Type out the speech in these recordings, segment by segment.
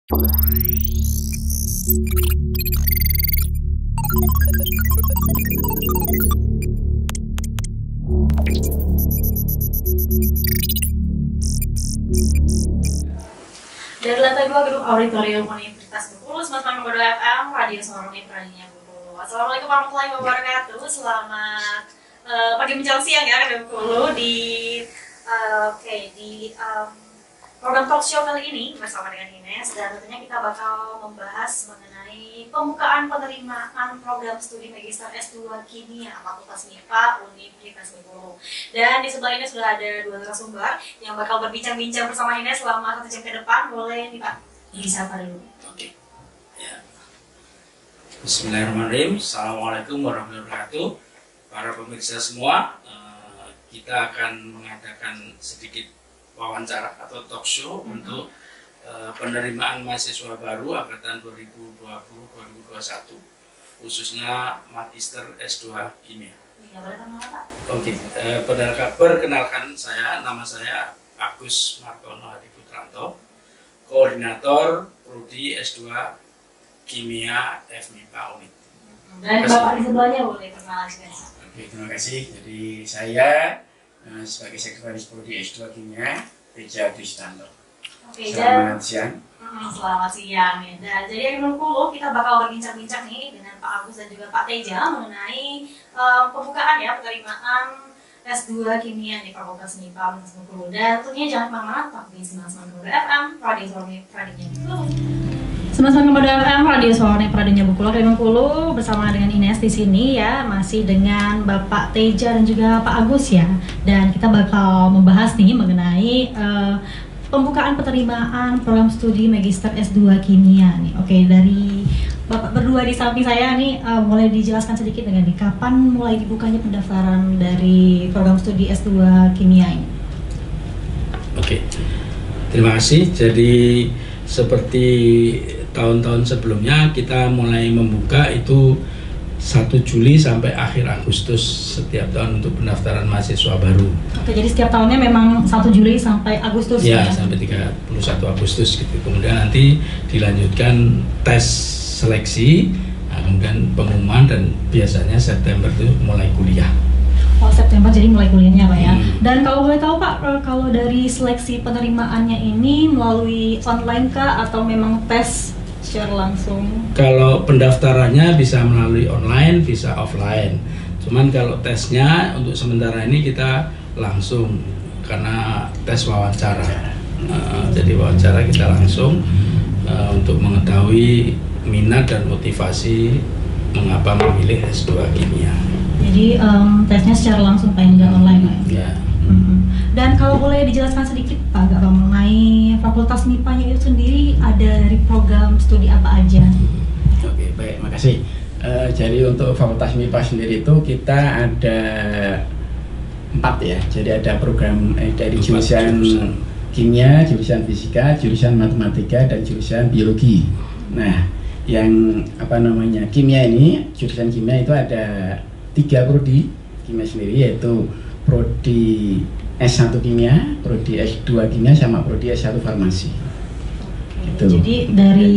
Dari lantai 2 gedung auditorium Universitas Bengkulu, Semangat Menggoda FM, Radio Suara Radinya Bengkulu. Assalamualaikum warahmatullahi wabarakatuh. Selamat pagi menjelang siang ya di Bengkulu di program talk show kali ini bersama dengan Ines, dan tentunya kita bakal membahas mengenai pembukaan penerimaan program studi Magister S2 Kimia Fakultas MIPA Universitas Bengkulu. Dan di sebelah ini sudah ada dua narasumber yang bakal berbincang-bincang bersama Ines selama 1 jam ke depan. Boleh nih Pak, disapa dulu. Oke. Ya. Bismillahirrahmanirrahim. Assalamualaikum warahmatullahi wabarakatuh. Para pemirsa semua, kita akan mengadakan sedikit wawancara atau talk show untuk penerimaan mahasiswa baru angkatan 2020-2021, khususnya Magister S2 Kimia. Oke, perkenalkan nama saya Agus Martono Hadi Putranto, Koordinator Prodi S2 Kimia FMIPA Unit. Dan Bapak di sebelahnya boleh perkenalkan. Oke, terima kasih. Jadi saya sebagai Sekretaris Prodi S2 Kimia, Teja Distanto. Oke, selamat siang. Selamat siang ya. Dan jadi yang Bengkulu kita bakal berbincang-bincang nih dengan Pak Agus dan juga Pak Teja mengenai pembukaan ya penerimaan S2 Kimia di Fakultas MIPA Universitas Bengkulu. Dan tentunya jangan kemana-mana, tetap di 99,2 FM Radio Suara Radinya Bengkulu. 99,2 FM Radio Suara Radinya Bengkulu bersama dengan Ines di sini ya, masih dengan Bapak Teja dan juga Pak Agus ya. Dan kita bakal membahas nih mengenai pembukaan penerimaan program studi Magister S2 Kimia nih. Oke, dari Bapak berdua di samping saya nih, boleh dijelaskan sedikit dengan kapan mulai dibukanya pendaftaran dari program studi S2 Kimia ini? Oke, terima kasih. Jadi seperti tahun-tahun sebelumnya, kita mulai membuka itu 1 Juli sampai akhir Agustus setiap tahun untuk pendaftaran mahasiswa baru. Oke, jadi setiap tahunnya memang 1 Juli sampai Agustus ya? Sampai 31 Agustus gitu. Kemudian nanti dilanjutkan tes seleksi, kemudian pengumuman, dan biasanya September itu mulai kuliah. Oh, September jadi mulai kuliahnya Pak ya. Dan kalau boleh tahu Pak, kalau dari seleksi penerimaannya ini melalui online kah atau memang tes secara langsung? Kalau pendaftarannya bisa melalui online, bisa offline. Cuman kalau tesnya untuk sementara ini kita langsung karena tes wawancara. Jadi wawancara kita langsung untuk mengetahui minat dan motivasi mengapa memilih S2 Kimia. Jadi tesnya secara langsung Pak, enggak online Pak? Ya. Dan kalau boleh dijelaskan sedikit Pak mengenai Fakultas MIPA-nya itu sendiri ada dari program studi apa aja? Oke, baik, makasih. Jadi untuk Fakultas MIPA sendiri itu kita ada 4 ya. Jadi ada program dari jurusan kimia, jurusan fisika, jurusan matematika, dan jurusan biologi. Nah, yang kimia ini, jurusan kimia itu ada 3 prodi kimia sendiri, yaitu prodi S1 kimia, prodi S2 kimia, sama prodi S1 farmasi. Gitu. Jadi dari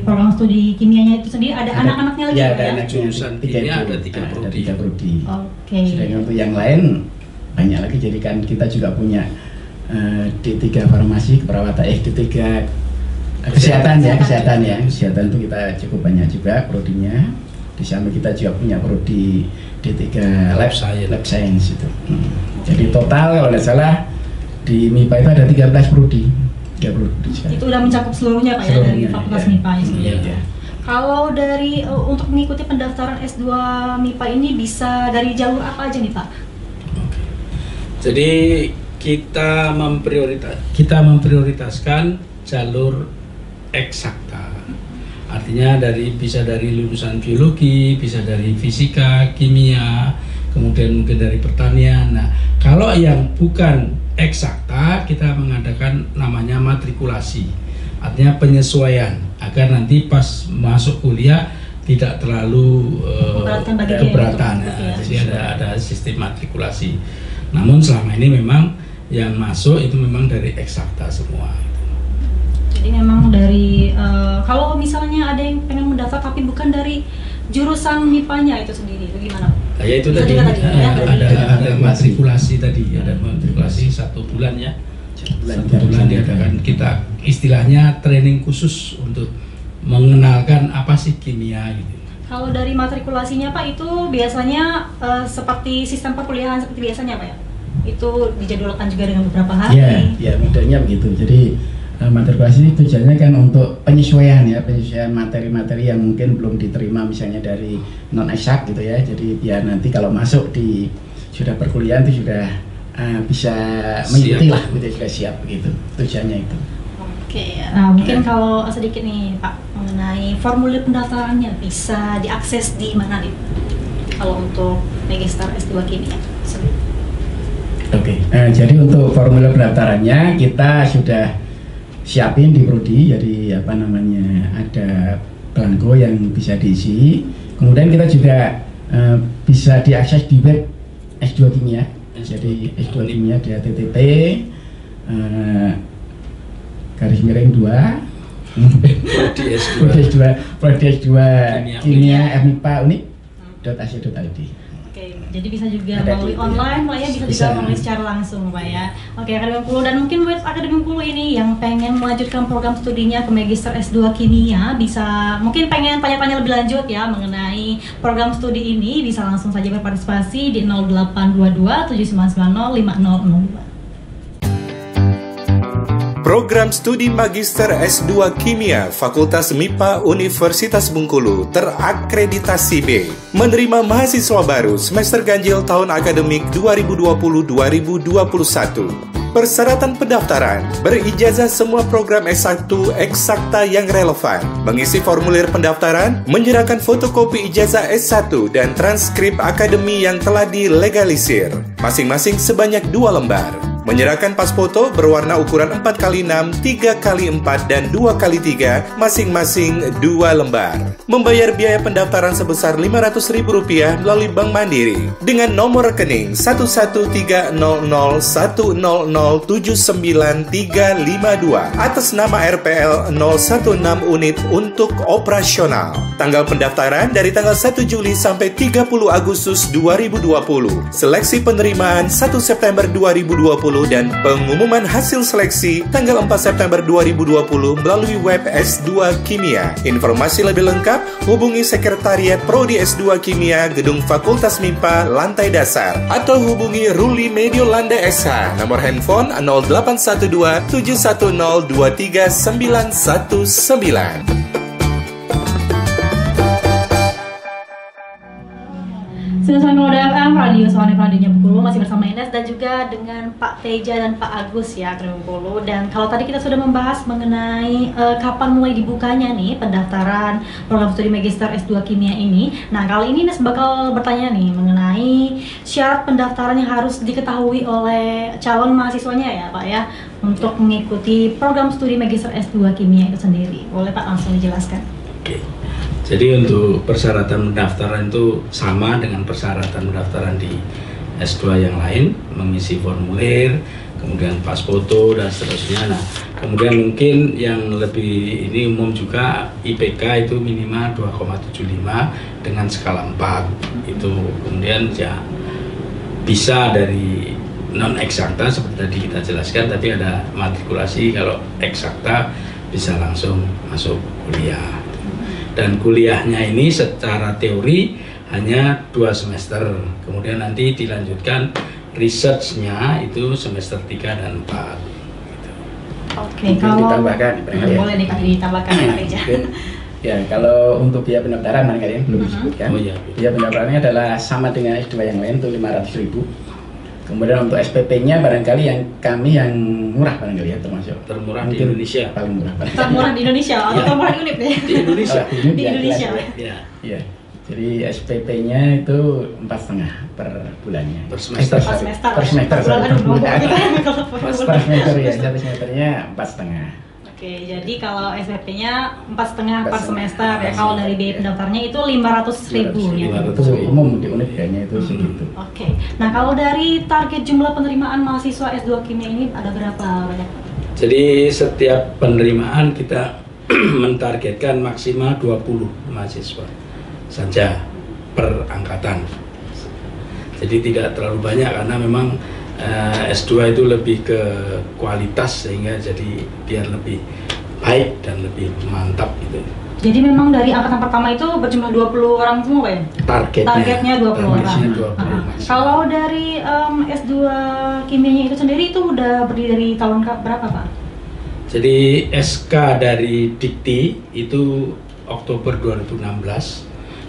program studi kimianya itu sendiri ada anak-anaknya lagi ya? Ya, ada anak jurusan kimia ada 3 prodi. Oke. Sedangkan untuk yang lain banyak lagi. Jadi kan kita juga punya D3 farmasi, keperawatan, D3 kesehatan itu kita cukup banyak juga prodinya. Di samping kita juga punya prodi D3 Lab Science itu. Jadi total kalau tidak salah di MIPA itu ada 13 prodi. Itu udah mencakup seluruhnya Pak ya dari Fakultas MIPA ini. Kalau dari untuk mengikuti pendaftaran S2 MIPA ini bisa dari jalur apa aja nih Pak? Oke. Jadi kita memprioritaskan jalur eksakta. Artinya bisa dari lulusan biologi, bisa dari fisika, kimia, kemudian mungkin dari pertanian. Nah, kalau yang bukan eksakta, kita mengadakan namanya matrikulasi. Artinya penyesuaian agar nanti pas masuk kuliah tidak terlalu keberatan. Jadi ada sistem matrikulasi. Namun selama ini memang yang masuk itu memang dari eksakta semua. Jadi memang dari mendaftar tapi bukan dari jurusan MIPA-nya itu sendiri, itu gimana? Ya itu tadi, ada matrikulasi tadi, ada matrikulasi 1 bulan ya. 1 bulan diadakan kita istilahnya training khusus untuk mengenalkan apa sih kimia gitu. Kalau dari matrikulasinya Pak itu biasanya seperti sistem perkuliahan seperti biasanya Pak ya? Itu dijadwalkan juga dengan beberapa hari? Ya modelnya begitu. Jadi matrikulasi tujuannya kan untuk penyesuaian ya, penyesuaian materi-materi yang mungkin belum diterima misalnya dari non eksak gitu ya. Jadi biar nanti kalau masuk di sudah perkuliahan itu sudah bisa mengikuti lah, gitu, sudah siap begitu. Tujuannya itu. Oke, nah mungkin kalau sedikit nih Pak mengenai formulir pendaftarannya bisa diakses di mana nih? Kalau untuk Magister S2 Kimia. Oke, jadi untuk formulir pendaftarannya kita sudah siapin di Prodi, jadi apa namanya ada belangko yang bisa diisi. Kemudian kita juga bisa diakses di web S2 Kimia. Jadi S2 Kimia di http garis miring 2 Prodi S2 Kimia FMIPA Unip.ac.id. Oke, jadi bisa juga melalui online Pak ya, bisa juga melalui secara langsung Pak ya. Oke, Akademi Bengkulu, dan mungkin buat Akademi Bengkulu ini yang pengen melanjutkan program studinya ke Magister S2 Kimia, bisa mungkin pengen tanya-tanya lebih lanjut ya mengenai program studi ini, bisa langsung saja berpartisipasi di 0822 7990 5002. Program Studi Magister S2 Kimia Fakultas MIPA Universitas Bengkulu terakreditasi B, menerima mahasiswa baru semester ganjil tahun akademik 2020-2021. Persyaratan pendaftaran: berijazah semua program S1 eksakta yang relevan, mengisi formulir pendaftaran, menyerahkan fotokopi ijazah S1 dan transkrip akademi yang telah dilegalisir, masing-masing sebanyak 2 lembar. Menyerahkan pas foto berwarna ukuran 4x6, 3x4, dan 2x3, masing-masing 2 lembar. Membayar biaya pendaftaran sebesar Rp500.000 melalui Bank Mandiri dengan nomor rekening 1130010079352 atas nama RPL 016 unit untuk operasional. Tanggal pendaftaran dari tanggal 1 Juli sampai 30 Agustus 2020. Seleksi penerimaan 1 September 2020 dan pengumuman hasil seleksi tanggal 4 September 2020 melalui web S2 Kimia. Informasi lebih lengkap hubungi Sekretariat Prodi S2 Kimia Gedung Fakultas MIPA lantai dasar atau hubungi Ruli Mediolanda SH nomor handphone 0812 710 23919. Sudah sampai Moda FM, Radio Soalnya Radionya Bengkulu, masih bersama Ines dan juga dengan Pak Teja dan Pak Agus ya, Akademi Bengkulu. Dan kalau tadi kita sudah membahas mengenai kapan mulai dibukanya nih pendaftaran program studi Magister S2 Kimia ini. Nah, kali ini Ines bakal bertanya nih mengenai syarat pendaftaran yang harus diketahui oleh calon mahasiswanya ya Pak ya, untuk mengikuti program studi Magister S2 Kimia itu sendiri. Boleh Pak langsung dijelaskan? Oke. Jadi untuk persyaratan pendaftaran itu sama dengan persyaratan pendaftaran di S2 yang lain, mengisi formulir, kemudian pas foto dan seterusnya. Nah, kemudian mungkin yang lebih ini umum juga IPK itu minimal 2,75 dengan skala 4. Itu kemudian ya bisa dari non eksakta seperti tadi kita jelaskan, tapi ada matrikulasi kalau eksakta bisa langsung masuk kuliah. Dan kuliahnya ini secara teori hanya 2 semester, kemudian nanti dilanjutkan research-nya itu semester 3 dan 4 gitu. Oke, kalau ditambahkan boleh nih Pak ditambahkan ya Pak Teja. Ya, kalau untuk biaya pendaftaran barangkali belum disebutkan. Oh, iya. Biaya pendaftarannya adalah sama dengan S2 yang lain itu 500.000. Kemudian untuk SPP-nya barangkali yang kami yang murah barangkali ya, termasuk termurah di Indonesia. Paling murah. Termurah di Indonesia atau termurah di Unip deh? Di Indonesia. Di Indonesia. Iya. Jadi SPP-nya itu 4,5 per bulannya. Per semester. Per semester. Per semester ya, satu semesternya 4,5. Oke, jadi kalau SPP-nya 4,5 per semester ya. Kalau dari biaya pendaftarnya itu 500.000 ya. Itu umum di Unip kayaknya itu segitu. Oke. Nah, kalau dari target jumlah penerimaan mahasiswa S2 Kimia ini ada berapa banyak? Jadi setiap penerimaan kita mentargetkan maksimal 20 mahasiswa saja per angkatan. Jadi tidak terlalu banyak karena memang S2 itu lebih ke kualitas, sehingga jadi biar lebih baik dan lebih mantap gitu. Jadi memang dari angkatan pertama itu berjumlah 20 orang semua ya? Targetnya 20 orang. 20 Kalau dari S2 kimianya itu sendiri itu udah berdiri dari tahun berapa Pak? Jadi SK dari Dikti itu Oktober 2016.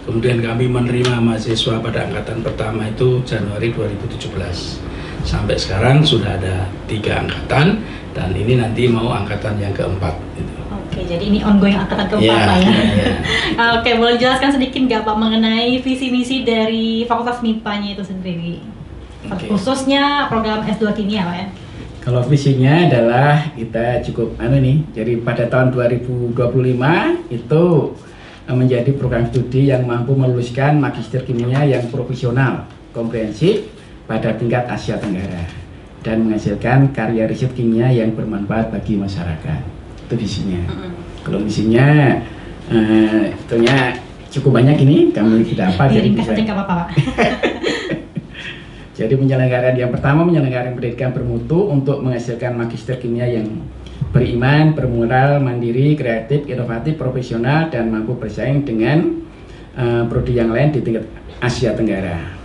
Kemudian kami menerima mahasiswa pada angkatan pertama itu Januari 2017. Sampai sekarang sudah ada 3 angkatan, dan ini nanti mau angkatan yang keempat gitu. Oke, jadi ini ongoing angkatan keempat Pak ya. Oke, boleh jelaskan sedikit nggak Pak mengenai visi misi dari Fakultas MIPA-nya itu sendiri? Khususnya program S2 Kimia Pak ya. Kalau visinya adalah kita cukup jadi pada tahun 2025 itu menjadi program studi yang mampu meluluskan magister kimia yang profesional, komprehensif pada tingkat Asia Tenggara, dan menghasilkan karya riset kimia yang bermanfaat bagi masyarakat. Itu visinya. Kalau visinya tentunya cukup banyak ini, kami tidak apa. Jadi yang pertama menyelenggarakan pendidikan bermutu untuk menghasilkan magister kimia yang beriman, bermoral, mandiri, kreatif, inovatif, profesional, dan mampu bersaing dengan prodi yang lain di tingkat Asia Tenggara.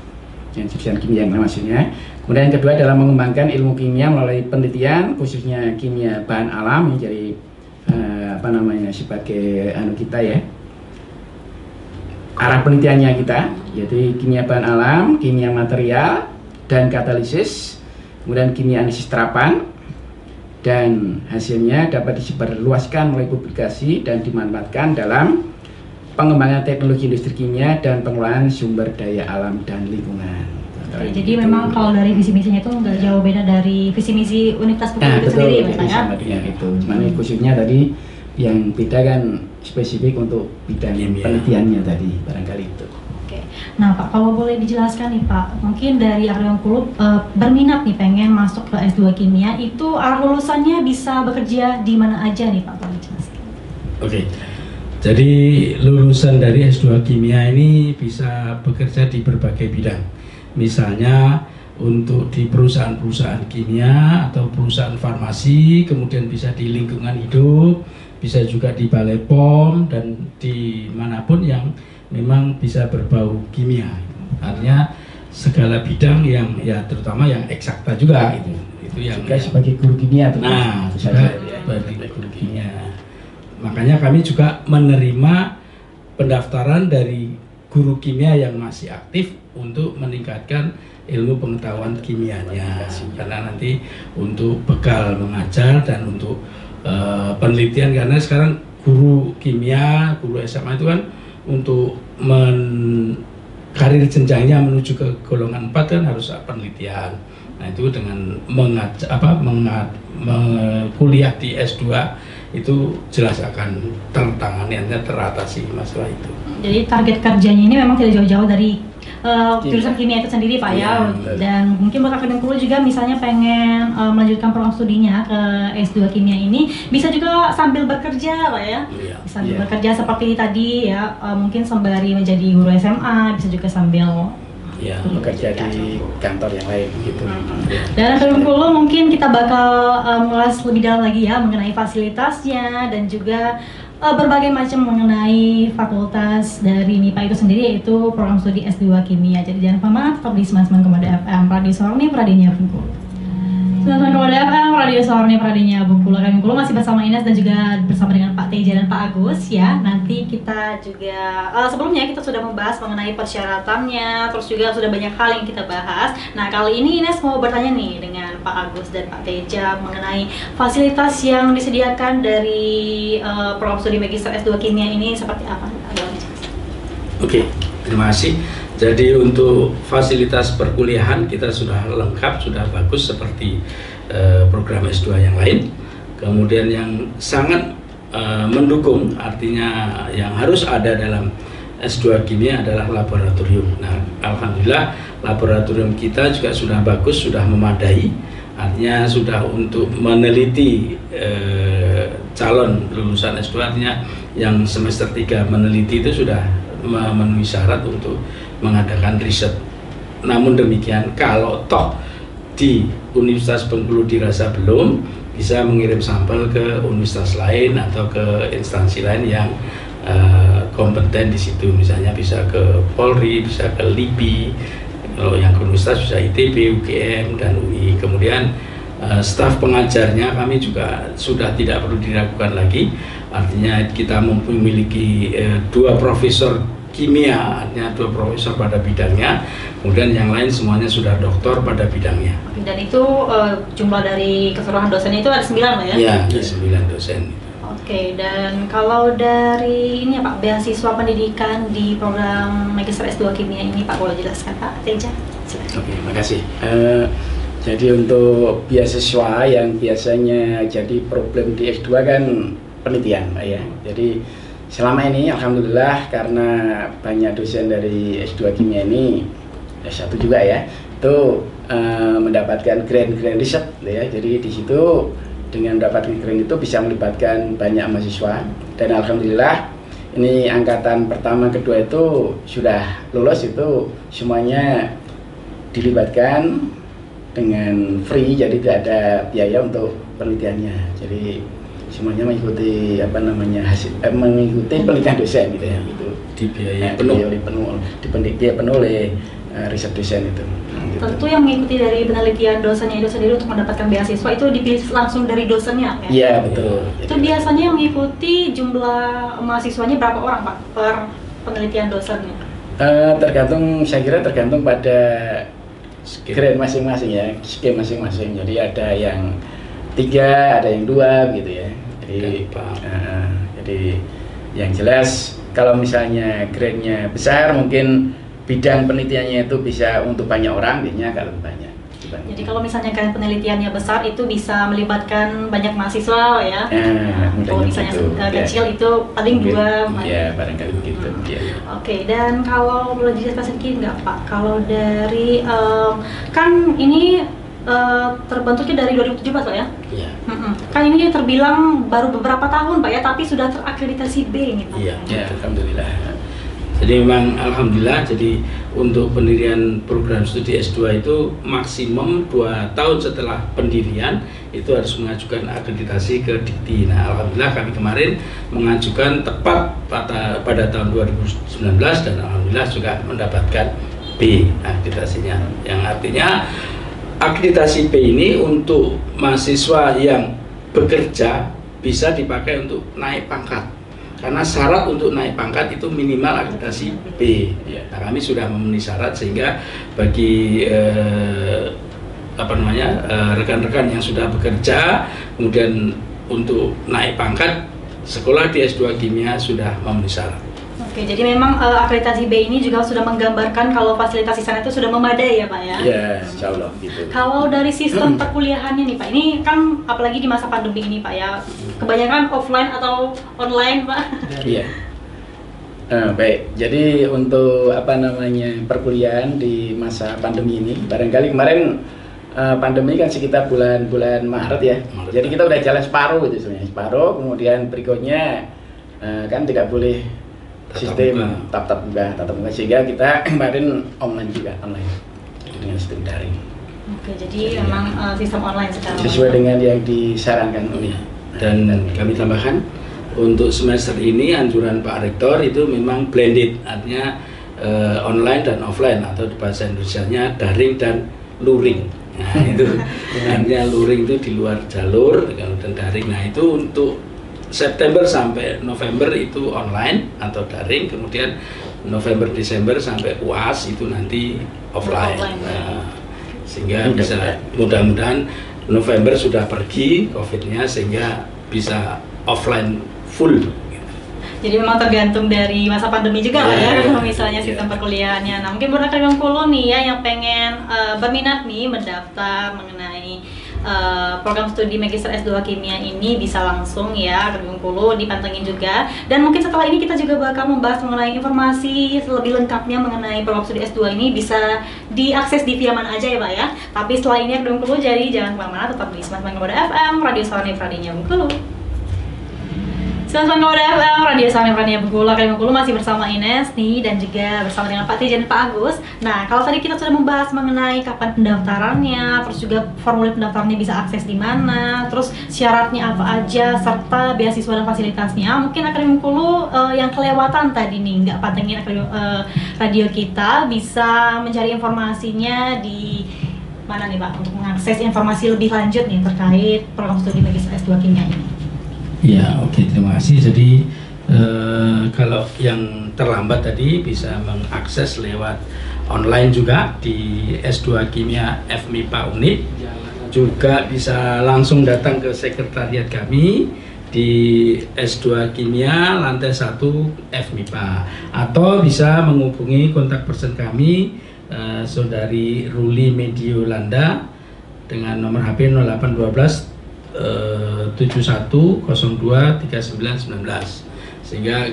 Yang jurusan kimia yang maksudnya. Kemudian yang kedua adalah mengembangkan ilmu kimia melalui penelitian, khususnya kimia bahan alam, jadi sebagai kita ya. Arah penelitiannya kita, jadi kimia bahan alam, kimia material, dan katalisis, kemudian kimia analisis terapan, dan hasilnya dapat disebarluaskan melalui publikasi dan dimanfaatkan dalam pengembangan teknologi industri kimia dan pengelolaan sumber daya alam dan lingkungan. Oke, jadi memang kalau dari visi misinya itu nggak jauh beda dari visi misi Universitas Bengkulu itu sendiri ya Pak ya? Itu, cuman khususnya tadi yang beda kan spesifik untuk bidang penelitiannya tadi, barangkali itu. Oke, nah Pak, kalau boleh dijelaskan nih Pak, mungkin dari Akademi Bengkulu berminat nih pengen masuk ke S2 Kimia, itu lulusannya bisa bekerja di mana aja nih Pak, boleh dijelaskan? Oke. Jadi lulusan dari S2 Kimia ini bisa bekerja di berbagai bidang. Misalnya untuk di perusahaan-perusahaan kimia atau perusahaan farmasi, kemudian bisa di lingkungan hidup, bisa juga di Balai POM, dan dimanapun yang memang bisa berbau kimia. Artinya segala bidang yang ya terutama yang eksakta juga itu yang juga sebagai guru kimia. Nah, juga sebagai guru kimia. Makanya kami juga menerima pendaftaran dari guru kimia yang masih aktif untuk meningkatkan ilmu pengetahuan kimianya, karena nanti untuk bekal mengajar dan untuk penelitian, karena sekarang guru kimia, guru SMA itu kan untuk karir jenjangnya menuju ke golongan 4 kan harus penelitian. Nah itu dengan kuliah di S2 itu jelas akan tertangani, teratasi masalah itu. Jadi target kerjanya ini memang tidak jauh-jauh dari jurusan kimia itu sendiri Pak ya. Dan mungkin buat Akademi Bengkulu juga misalnya pengen melanjutkan program studinya ke S2 Kimia ini, bisa juga sambil bekerja Pak ya. Sambil bekerja seperti tadi ya, mungkin sembari menjadi guru SMA, bisa juga sambil bekerja di kantor yang lain gitu. Dan Akademi Bengkulu mungkin kita bakal mengulas lebih dalam lagi ya mengenai fasilitasnya dan juga berbagai macam mengenai fakultas dari MIPA itu sendiri, yaitu program studi S2 Kimia. Jadi jangan lupa tetap di 99,2 FM Radio Sorni Pradinya Bengkulu. 99,2 FM Radio Sorni Pradinya Bengkulu. Akademi Bengkulu masih bersama Ines dan juga bersama dengan Pak Teja dan Pak Agus ya. Nanti kita juga sebelumnya kita sudah membahas mengenai persyaratannya, terus juga sudah banyak hal yang kita bahas. Nah kali ini Ines mau bertanya nih dengan Pak Agus dan Pak Teja mengenai fasilitas yang disediakan dari program studi Magister S2 Kimia ini seperti apa? Oke, terima kasih. Jadi untuk fasilitas perkuliahan kita sudah lengkap, sudah bagus seperti program S2 yang lain. Kemudian yang sangat mendukung, artinya yang harus ada dalam S2 Kimia adalah laboratorium. Nah, alhamdulillah laboratorium kita juga sudah bagus, sudah memadai. Artinya sudah untuk meneliti calon lulusan S2, artinya yang semester 3 meneliti itu sudah memenuhi syarat untuk mengadakan riset. Namun demikian, kalau toh di Universitas Bengkulu dirasa belum, bisa mengirim sampel ke universitas lain atau ke instansi lain yang kompeten di situ. Misalnya bisa ke Polri, bisa ke LIPI, kalau yang ke universitas bisa ITB, UGM, dan UI. Kemudian staf pengajarnya kami juga sudah tidak perlu diragukan lagi, artinya kita memiliki 2 profesor kimia, artinya 2 profesor pada bidangnya, kemudian yang lain semuanya sudah doktor pada bidangnya. Dan itu jumlah dari keseluruhan dosennya itu ada 9 Pak ya? Iya, 9 dosen. Oke, dan kalau dari ini ya Pak, beasiswa pendidikan di program Magister S2 Kimia ini Pak, boleh jelaskan Pak Teja? Silakan. Oke, makasih. Jadi untuk beasiswa yang biasanya jadi problem di S2 kan penelitian Pak ya. Jadi selama ini alhamdulillah karena banyak dosen dari S2 Kimia ini, S1 juga ya, itu mendapatkan grant riset ya. Jadi di situ dengan mendapatkan grant itu bisa melibatkan banyak mahasiswa, dan alhamdulillah ini angkatan pertama kedua itu sudah lulus, itu semuanya dilibatkan dengan free, jadi tidak ada biaya untuk penelitiannya. Jadi semuanya mengikuti mengikuti penelitian dosen gitu ya, gitu. Dibiayai penuh oleh riset dosen itu. Gitu. Tentu yang mengikuti dari penelitian dosennya itu sendiri untuk mendapatkan beasiswa itu dipilih langsung dari dosennya ya? Iya betul. Itu biasanya yang mengikuti jumlah mahasiswanya berapa orang Pak per penelitian dosennya? Tergantung, saya kira tergantung pada grade masing-masing ya, skill masing-masing. Jadi ada yang 3, ada yang 2 gitu ya. Jadi yang jelas kalau misalnya grade-nya besar, mungkin bidang penelitiannya itu bisa untuk banyak orang, biasanya agak lebih banyak. Jadi kalau misalnya kan penelitiannya besar itu bisa melibatkan banyak mahasiswa ya. Kalau misalnya gitu, kecil itu paling 2. Ya barangkali begitu. Ya. Oke, dan kalau boleh dijelaskan sedikit nggak Pak? Kalau dari kan ini terbentuknya dari 2017 Pak ya? Iya. Kan ini terbilang baru beberapa tahun Pak ya, tapi sudah terakreditasi B ini Pak. Iya, Ya, alhamdulillah. Jadi memang alhamdulillah, jadi untuk pendirian program studi S2 itu maksimum 2 tahun setelah pendirian itu harus mengajukan akreditasi ke Dikti. Nah alhamdulillah kami kemarin mengajukan tepat pada tahun 2019 dan alhamdulillah juga mendapatkan B akreditasinya, yang artinya akreditasi B ini untuk mahasiswa yang bekerja bisa dipakai untuk naik pangkat. Karena syarat untuk naik pangkat itu minimal akreditasi B. Nah, kami sudah memenuhi syarat sehingga bagi rekan-rekan yang sudah bekerja kemudian untuk naik pangkat sekolah di S2 Kimia sudah memenuhi syarat. Oke, jadi memang akreditasi B ini juga sudah menggambarkan kalau fasilitas di sana itu sudah memadai ya Pak ya? Ya, insya Allah gitu. Kalau dari sistem perkuliahannya nih Pak, ini kan apalagi di masa pandemi ini Pak ya, kebanyakan offline atau online Pak? Iya. Baik, jadi untuk perkuliahan di masa pandemi ini, barangkali kemarin pandemi kan sekitar bulan Maret ya. Jadi kita udah jalan separuh itu sebenarnya, separuh. Kemudian berikutnya kan tidak boleh sistem tatap muka, sehingga kita kemarin online juga, online dengan sistem daring. Oke, jadi memang sistem online sekarang sesuai dengan yang disarankan oleh. Dan kami tambahkan untuk semester ini anjuran Pak Rektor itu memang blended, artinya online dan offline, atau di bahasa Indonesianya daring dan luring. Nah itu artinya luring itu di luar jalur, dan daring. Nah itu untuk September sampai November itu online atau daring, kemudian November Desember sampai UAS itu nanti offline. Nah, sehingga bisa mudah-mudahan November sudah pergi COVID-nya sehingga bisa offline full. Jadi memang tergantung dari masa pandemi juga lah ya, kalau misalnya sistem perkuliahannya. Nah mungkin buat rekan Bengkulu nih ya yang pengen berminat nih mendaftar mengenai program studi Magister S2 Kimia ini bisa langsung ya ke Bengkulu dipantengin juga. Dan mungkin setelah ini kita juga bakal membahas mengenai informasi lebih lengkapnya mengenai program studi S2 ini bisa diakses di via mana aja ya Pak ya. Tapi setelah ini ke Bengkulu, jadi jangan kemana-mana, tetap di Smart Bangga FM, Radio Sawanif, Radinya Bengkulu. Sobat Kawan FM, Radio Samin Radio Bengkulu, Akademi Bengkulu masih bersama Ines nih dan juga bersama dengan Pak Teja dan Pak Agus. Nah, kalau tadi kita sudah membahas mengenai kapan pendaftarannya, terus juga formulir pendaftarannya bisa akses di mana, terus syaratnya apa aja, serta beasiswa dan fasilitasnya. Mungkin Akademi Bengkulu yang kelewatan tadi nih, nggak pantengin radio kita, bisa mencari informasinya di mana nih Pak untuk mengakses informasi lebih lanjut nih terkait program studi Magister S2 Kimia ini. Ya, oke, terima kasih. Jadi kalau yang terlambat tadi bisa mengakses lewat online juga di S2 Kimia FMIPA Unip. Juga bisa langsung datang ke sekretariat kami di S2 Kimia lantai 1 FMIPA, atau bisa menghubungi kontak person kami Saudari Ruli Mediolanda dengan nomor HP 0812 71023919, sehingga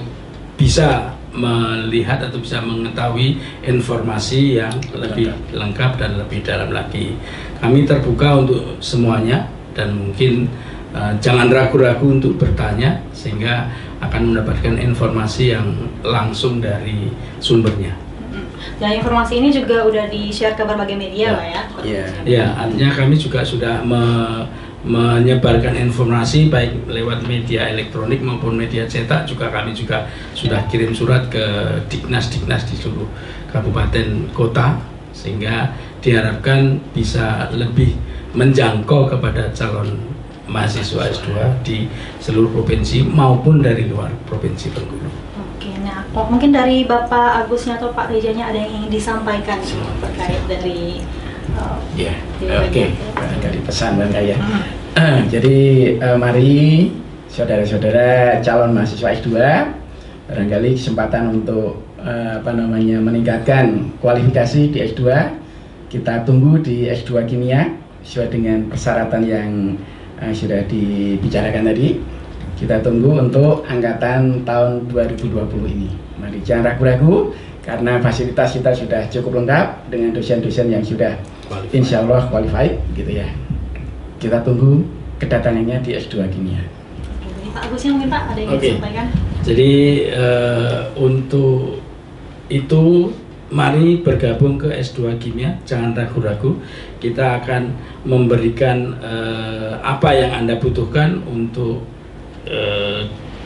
bisa melihat atau bisa mengetahui informasi yang lebih lengkap dan lebih dalam lagi. Kami terbuka untuk semuanya dan mungkin jangan ragu-ragu untuk bertanya, sehingga akan mendapatkan informasi yang langsung dari sumbernya. Dan informasi ini juga udah di-share ke berbagai media lah ya. Ya, artinya kami juga sudah menyebarkan informasi baik lewat media elektronik maupun media cetak. Juga kami juga sudah kirim surat ke Diknas-Diknas di seluruh kabupaten kota, sehingga diharapkan bisa lebih menjangkau kepada calon mahasiswa S2 di seluruh provinsi maupun dari luar provinsi Bengkulu. Nah, mungkin dari Bapak Agusnya atau Pak Tejanya ada yang ingin disampaikan terkait dari dari pesan dan ya. Jadi mari saudara-saudara calon mahasiswa S2, barangkali kesempatan untuk meningkatkan kualifikasi di S2. Kita tunggu di S2 Kimia sesuai dengan persyaratan yang sudah dibicarakan tadi. Kita tunggu untuk angkatan tahun 2020 ini. Mari jangan ragu-ragu, karena fasilitas kita sudah cukup lengkap dengan dosen-dosen yang sudah insya Allah qualified gitu ya. Kita tunggu kedatangannya di S2 Kimia. Jadi Pak Agus yang mungkin Pak ada yang ingin disampaikan? Jadi untuk itu mari bergabung ke S2 Kimia, jangan ragu-ragu. Kita akan memberikan apa yang Anda butuhkan untuk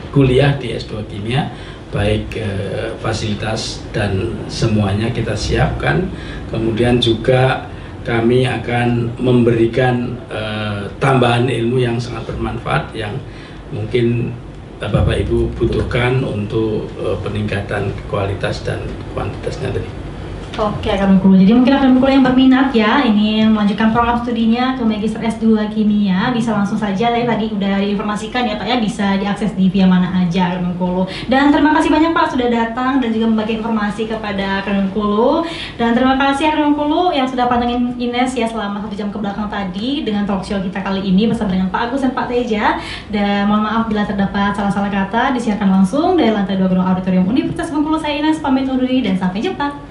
kuliah di S2 Kimia, baik fasilitas dan semuanya kita siapkan. Kemudian juga kami akan memberikan tambahan ilmu yang sangat bermanfaat yang mungkin Bapak Ibu butuhkan untuk peningkatan kualitas dan kuantitasnya tadi. Oke, Akademi Bengkulu. Jadi mungkin Akademi Bengkulu yang berminat ya ini melanjutkan program studinya ke Magister S2 Kimia, bisa langsung saja. Tadi udah diinformasikan ya Pak ya, bisa diakses di via mana aja Akademi Bengkulu. Dan terima kasih banyak Pak sudah datang dan juga membagi informasi kepada Akademi Bengkulu. Dan terima kasih Akademi Bengkulu yang sudah pantengin Ines ya selama 1 jam ke belakang tadi dengan talkshow kita kali ini bersama dengan Pak Agus dan Pak Teja. Dan mohon maaf bila terdapat salah-salah kata, disiarkan langsung dari lantai 2 Gedung Auditorium Universitas Bengkulu. Saya Ines pamit undur diri dan sampai jumpa.